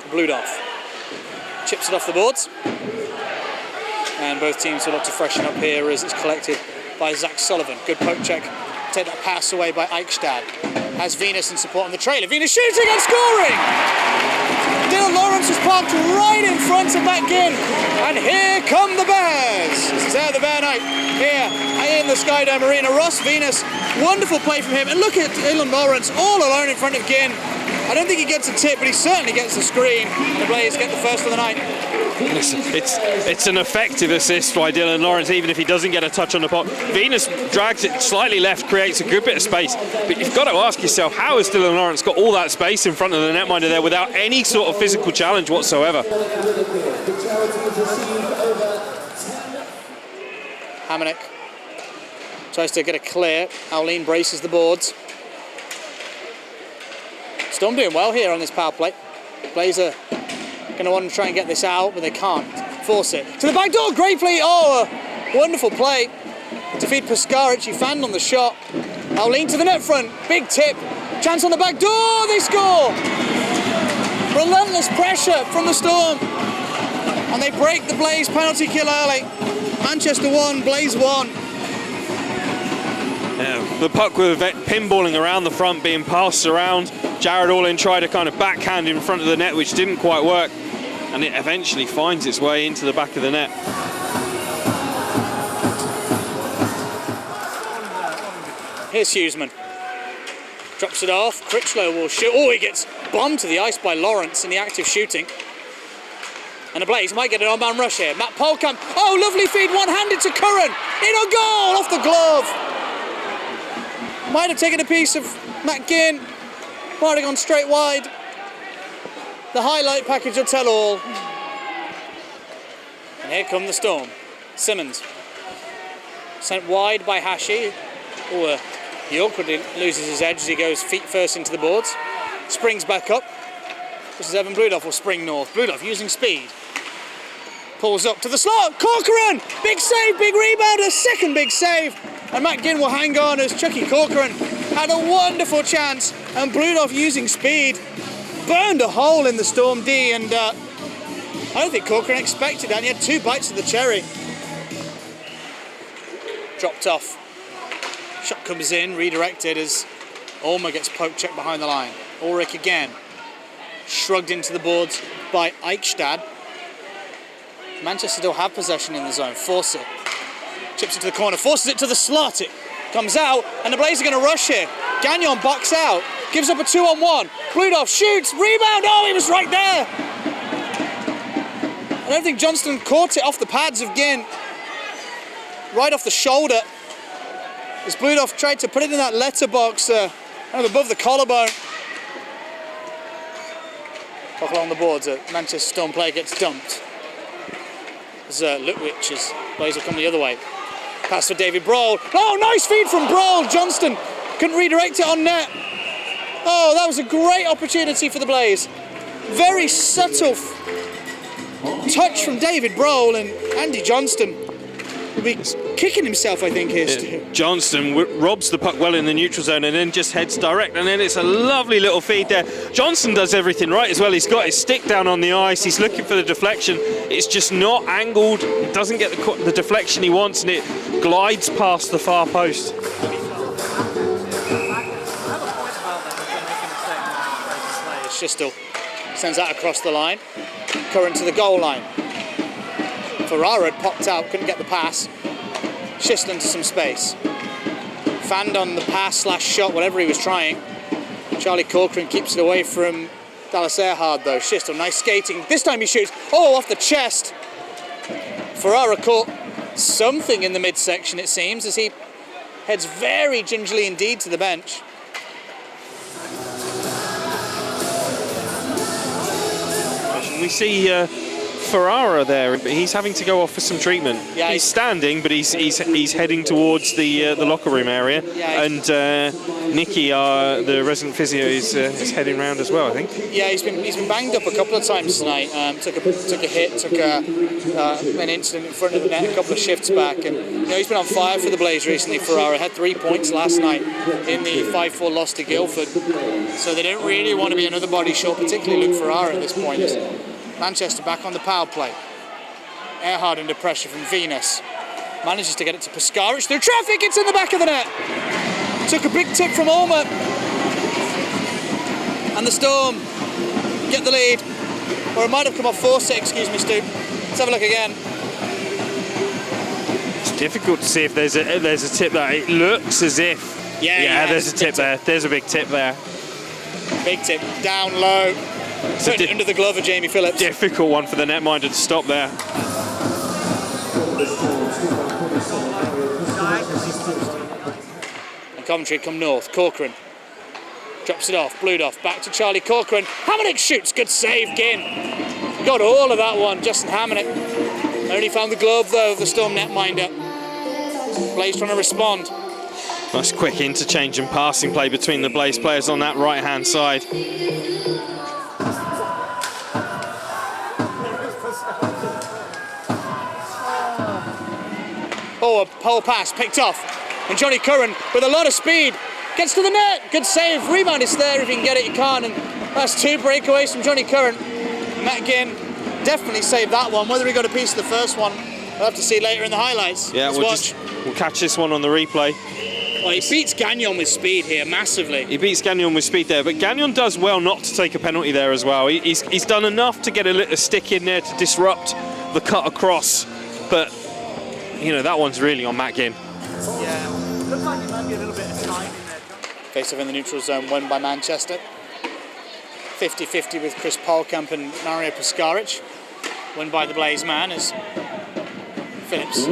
Bludov chips it off the boards. And both teams will look to freshen up here as it's collected by Zach Sullivan. Good poke check. Take that pass away by Eichstad. Has Venus in support on the trailer. Venus shooting and scoring! Dylan Lawrence was parked right in front of McGinn. And here come the Bears. This is the Bear Night here in the Skydome Arena. Ross Venus, wonderful play from him. And look at Dylan Lawrence all alone in front of Ginn. I don't think he gets a tip, but he certainly gets the screen. The Blaze get the first of the night. It's an effective assist by Dylan Lawrence, even if he doesn't get a touch on the pot. Venus drags it slightly left, creates a good bit of space. But you've got to ask yourself, how has Dylan Lawrence got all that space in front of the netminder there without any sort of physical challenge whatsoever? Hamanek tries to get a clear. Auline braces the boards. Storm doing well here on this power play. Blaze are going to want to try and get this out, but they can't force it. To the back door, great play. Oh, a wonderful play to feed Paskaric. He fanned on the shot. Auline to the net front, big tip. Chance on the back door, they score. Relentless pressure from the Storm. And they break the Blaze penalty kill early. Manchester 1, Blaze 1. Yeah, the puck with pinballing around the front, being passed around. Jared Allin tried to kind of backhand in front of the net, which didn't quite work, and it eventually finds its way into the back of the net. Here's Hughesman. Drops it off. Critchlow will shoot. Oh, he gets bombed to the ice by Lawrence in the active shooting. And the Blaze might get an on-man rush here. Matt Polkamp. Oh, lovely feed, one-handed to Curran. In a goal off the glove. Might have taken a piece of McGinn. Might have gone straight wide. The highlight package will tell all. And here come the Storm. Simmons. Sent wide by Hashi. Oh, he awkwardly loses his edge as he goes feet first into the boards. Springs back up. This is Evan Bludov will spring north. Bludov using speed. Pulls up to the slot. Corcoran! Big save, big rebound, a second big save. And McGinn will hang on as Chucky Corcoran had a wonderful chance. And Bludov using speed burned a hole in the Storm D. And I don't think Corcoran expected that. He had two bites of the cherry. Dropped off. Shot comes in, redirected as Ulmer gets poke checked behind the line. Ulrich again. Shrugged into the boards by Eichstad. Manchester still have possession in the zone. Force it. Chips it to the corner. Forces it to the slot. It comes out. And the Blaze are going to rush here. Gagnon backs out. Gives up a 2-on-1. Bludov shoots. Rebound. Oh, he was right there. I don't think Johnston caught it off the pads of Ginn. Right off the shoulder. As Bludov tried to put it in that letterbox above the collarbone. Talk along the boards. A Manchester Storm player gets dumped. As Lutwich's Blaze will come the other way. Pass for David Brohl. Oh, nice feed from Brohl. Johnston couldn't redirect it on net. Oh, that was a great opportunity for the Blaze. Very subtle touch from David Brohl, and Andy Johnston will be kicking himself, I think, here, Stu. Johnston robs the puck well in the neutral zone and then just heads direct, and then it's a lovely little feed there. Johnston does everything right as well. He's got his stick down on the ice. He's looking for the deflection. It's just not angled. It doesn't get the deflection he wants, and it glides past the far post. Schistel sends that across the line. Curran to the goal line. Ferrara had popped out, couldn't get the pass. Schistel into some space. Fanned on the pass / shot, whatever he was trying. Charlie Corcoran keeps it away from Dallas Earhard though. Schistel, nice skating. This time he shoots. Oh, off the chest. Ferrara caught something in the midsection, it seems, as he heads very gingerly indeed to the bench. We see Ferrara there, but he's having to go off for some treatment. Yeah, he's standing, but he's heading towards the locker room area. Yeah, and Nicky, the resident physio, is heading round as well, I think. Yeah, he's been banged up a couple of times tonight. Took a hit, took an incident in front of the net a couple of shifts back, and he's been on fire for the Blaze recently. Ferrara had 3 points last night in the 5-4 loss to Guildford, so they don't really want to be another body short, particularly Luke Ferrara at this point. Manchester back on the power play. Earhard under pressure from Venus. Manages to get it to Piskaric through traffic. It's in the back of the net. Took a big tip from Ulmer. And the Storm get the lead. Or it might have come off 4-6, excuse me, Stu. Let's have a look again. It's difficult to see if there's a tip there. It looks as if. Yeah, there's a tip there. There's a big tip there. Big tip, down low. Put it under the glove of Jamie Phillips. Difficult one for the netminder to stop there. And Coventry come north. Corcoran drops it off. Bludoff back to Charlie Corcoran. Hamonic shoots. Good save, Ginn. Got all of that one, Justin Hamonic. Only found the glove though of the Storm netminder. Blaze trying to respond. Nice quick interchange and passing play between the Blaze players on that right-hand side. Oh, a pole pass picked off. And Johnny Curran with a lot of speed gets to the net. Good save. Rebound is there if you can get it, you can't. And that's 2 breakaways from Johnny Curran. Matt Ginn definitely saved that one. Whether he got a piece of the first one, we'll have to see later in the highlights. Yeah, we'll catch this one on the replay. Well, he beats Gagnon with speed here, massively. He beats Gagnon with speed there, but Gagnon does well not to take a penalty there as well. He's done enough to get a little stick in there to disrupt the cut across, but that one's really on Matt Ginn. Yeah, looks like it might be a little bit of time in there. Face off in the neutral zone, won by Manchester. 50-50 with Chris Polkamp and Mario Piskaric. Won by the Blaze man as Phillips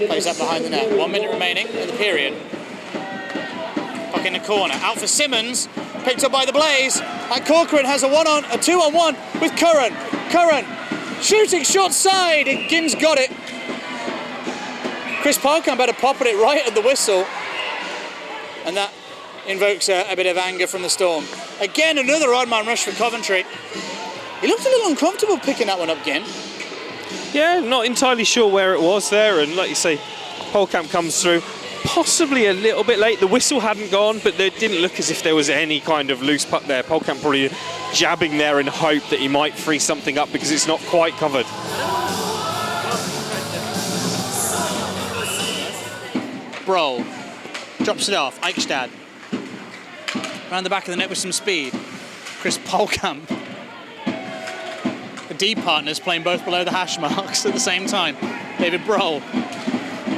plays up behind the net. 1 minute remaining in the period. Puck in the corner, out for Simmons, picked up by the Blaze, and Corcoran has a 2-on-1 with Curran. Curran shooting short side, and Ginn's got it. Chris Polkamp had a pop at it right at the whistle, and that invokes a bit of anger from the Storm. Again, another odd man rush for Coventry. He looked a little uncomfortable picking that one up, Ginn. Yeah, not entirely sure where it was there, and like you say, Polkamp comes through. Possibly a little bit late. The whistle hadn't gone, but it didn't look as if there was any kind of loose puck there. Polkamp probably jabbing there in hope that he might free something up because it's not quite covered. Broll drops it off. Eichstad around the back of the net with some speed. Chris Polkamp. The D partners playing both below the hash marks at the same time. David Broll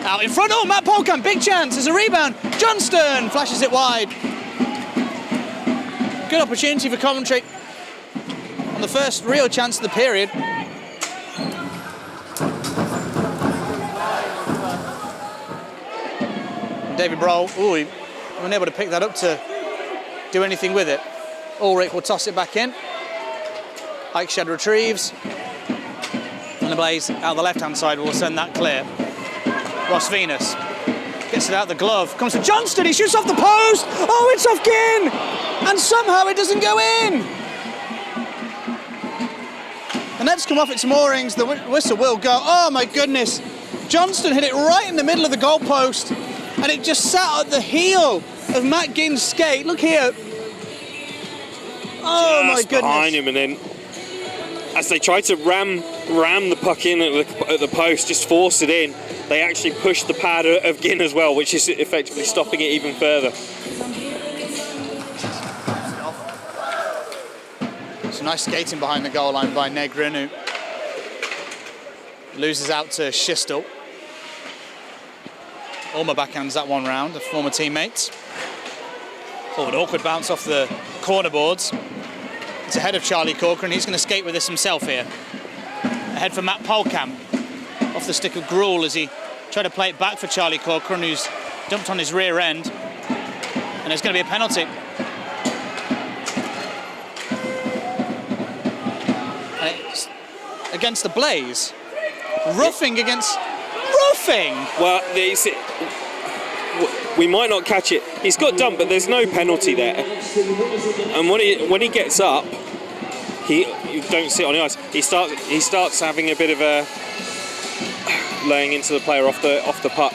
out in front. Oh, Matt Polkamp, big chance. There's a rebound. Johnston flashes it wide. Good opportunity for Coventry on the first real chance of the period. David Broll, he wasn't able to pick that up to do anything with it. Ulrich will toss it back in. Eichstad retrieves. And the Blaze out the left-hand side will send that clear. Ross Venus gets it out the glove. Comes to Johnston, he shoots off the post. Oh, it's off Ginn! And somehow it doesn't go in. The net's come off its moorings, the whistle will go. Oh my goodness. Johnston hit it right in the middle of the goalpost. And it just sat at the heel of Matt Ginn's skate. Look here. Oh my goodness. Behind him, and then as they try to ram the puck in at the post, just force it in, they actually push the pad of Ginn as well, which is effectively stopping it even further. Some nice skating behind the goal line by Negrin, who loses out to Schistel. Ulmer backhands that one round, the former teammates. Oh, an awkward bounce off the corner boards. It's ahead of Charlie Corcoran. He's going to skate with this himself here. Ahead for Matt Polkamp. Off the stick of Gruel as he tried to play it back for Charlie Corcoran, who's dumped on his rear end. And there's going to be a penalty. And it's against the Blaze. Roughing against roughing. Well, we might not catch it. He's got dumped, but there's no penalty there. And when he gets up, you don't sit on the ice. He starts having a bit of a laying into the player off the puck.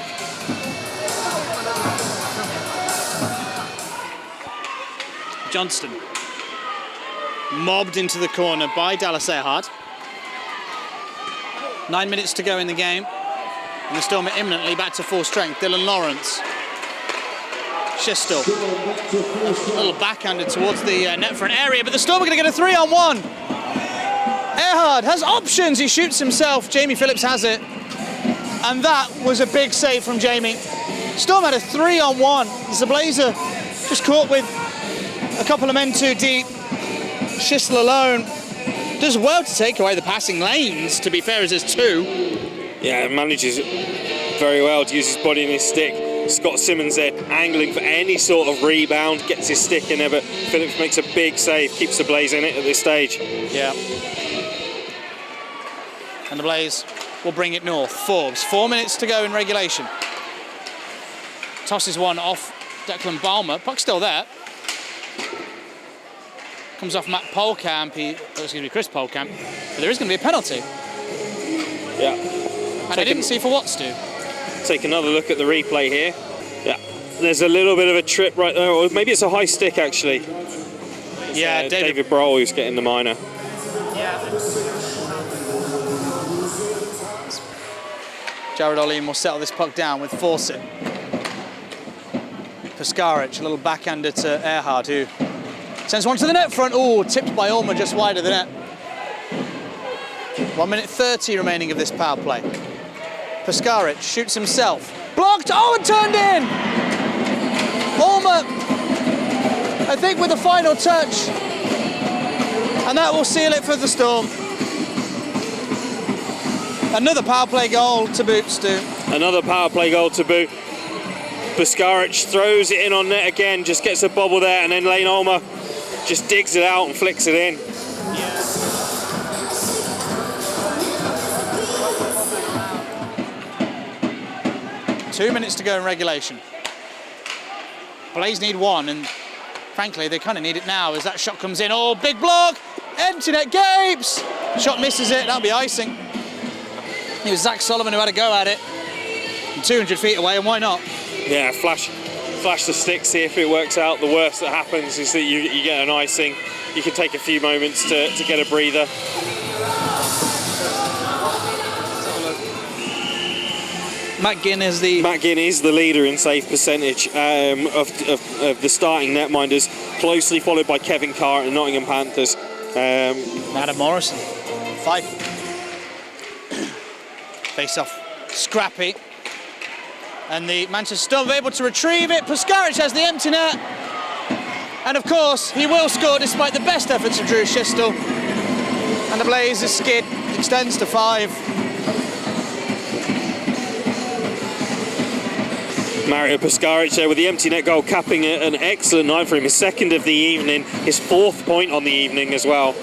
Johnston mobbed into the corner by Dallas Earhart. 9 minutes to go in the game, and the Storm are imminently back to full strength. Dylan Lawrence, Schistel, a little backhanded towards the net front area, but the Storm are going to get a 3-on-1. Earhart has options. He shoots himself. Jamie Phillips has it, and that was a big save from Jamie. Storm had a 3-on-1. The Blazer just caught with a couple of men too deep. Schistel alone does well to take away the passing lanes, to be fair, as there's two. Yeah, manages very well to use his body and his stick. Scott Simmons there angling for any sort of rebound, gets his stick in there, but Phillips makes a big save, keeps the Blaze in it at this stage. Yeah. And the Blaze will bring it north. Forbes, 4 minutes to go in regulation. Tosses one off Declan Balmer, puck's still there. Comes off Matt Polkamp, Chris Polkamp, but there is going to be a penalty. Yeah. And I didn't see for what, Stu? Take another look at the replay here. Yeah, there's a little bit of a trip right there, or maybe it's a high stick actually. Yeah, David Broll who's getting the minor. Yeah. Jared Oline will settle this puck down with Fawcett. Piskaric, a little backhander to Earhart, who sends one to the net front. Oh, tipped by Ulmer just wide of the net. 1 minute 30 remaining of this power play. Piskaric shoots himself. Blocked, and turned in! Ulmer, I think, with the final touch. And that will seal it for the Storm. Another power play goal to boot, Stu. Another power play goal to boot. Piskaric throws it in on net again, just gets a bobble there, and then Lane Ulmer just digs it out and flicks it in. Yeah. Two minutes to go in regulation. Blaze need one, and frankly, they kind of need it now as that shot comes in. Oh, big block! Empty net, Gapes! Shot misses it, that'll be icing. It was Zach Sullivan who had a go at it. And 200 feet away, and why not? Yeah, flash the stick, see if it works out. The worst that happens is that you get an icing. You can take a few moments to get a breather. Matt Ginn is the leader in save percentage of the starting netminders, closely followed by Kevin Carr at the Nottingham Panthers. Adam Morrison, 5. Face off, scrappy. And the Manchester Storm are able to retrieve it. Piskaric has the empty net. And of course, he will score despite the best efforts of Drew Schistel. And the Blazers' skid extends to 5. Mario Piskaric there with the empty net goal, capping an excellent night for him. His second of the evening, his 4th point on the evening as well.